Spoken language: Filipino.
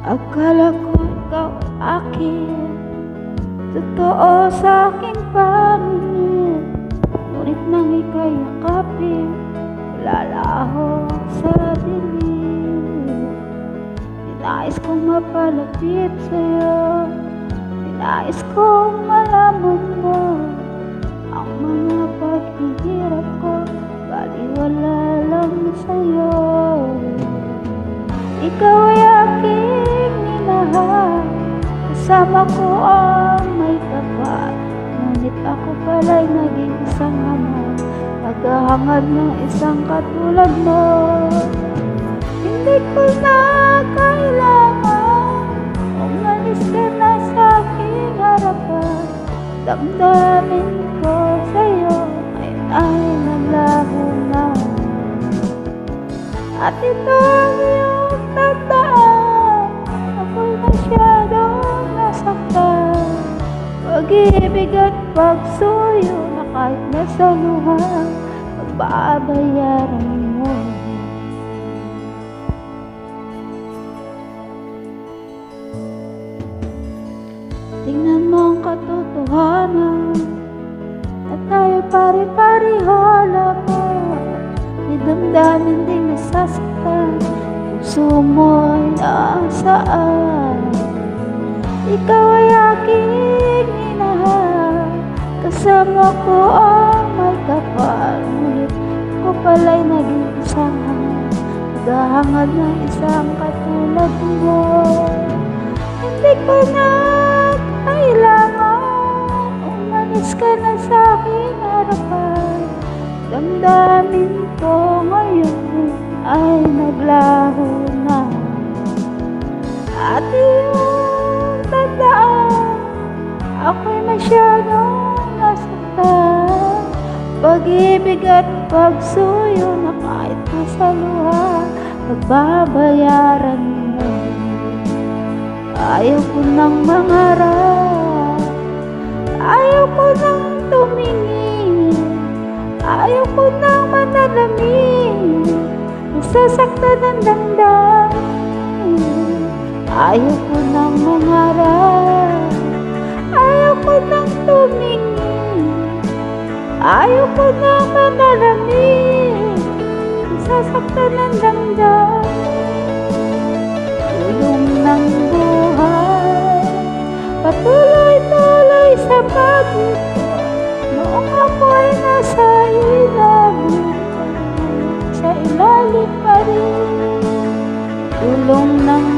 Akala ko ikaw akin, totoo sa aking paningin. Ngunit nang ika'y yakapin, lalaho sa dilim. Ninais kong mapalapit sa'yo, ninais kong malaman mo ang mga paghihirap ko, baliwala lang sa'yo. Ikaw ay aking minahal, kasama ko ang may kapal. Ngunit ako pala'y naging isang ama, naghahangad ng isang katulad mo. Hindi ko na kailangan umalis ka na sa aking harapan. Damdamin ko sa'yo ngayon ay naglaho na, at ito ang iyong tandaan. Ako'y masyadong nasaktan, pag-ibig at pagsuyo na kahit nasa luha, magbabayaran mo. Tingnan mo ang katotohanan, na tayo pare-pareho lamang. May damdamin ding nasasaktan, puso mo'y nasaan. Ikaw ay aking minahal, kasama ko ang may kapal. Ngunit ako pala'y naging isang ama, naghahangad ng isang katulad mo. Hindi ko na kailangan umalis ka na sa aking harapan. Damdamin ko ngayon ay naglaho na, at iyong tandaan, ako'y masyadong nasaktan. Pag-ibig at pagsuyo na kahit nasa luha, magbabayaran mo. Ayaw ko nang mangarap, ayaw ko nang tumingin, ayaw ko nang manalamin, nasasaktan ang damdamin. Ayaw ko nang mangarap, ayaw ko nang tumingin, ayaw ko nang manalamin, nasasaktan ang damdamin. Tulong ng buhay, patuloy-tuloy sa pagod ko. Noong ako'y nasa ilalim, sa ilalim pa rin. Tulong ng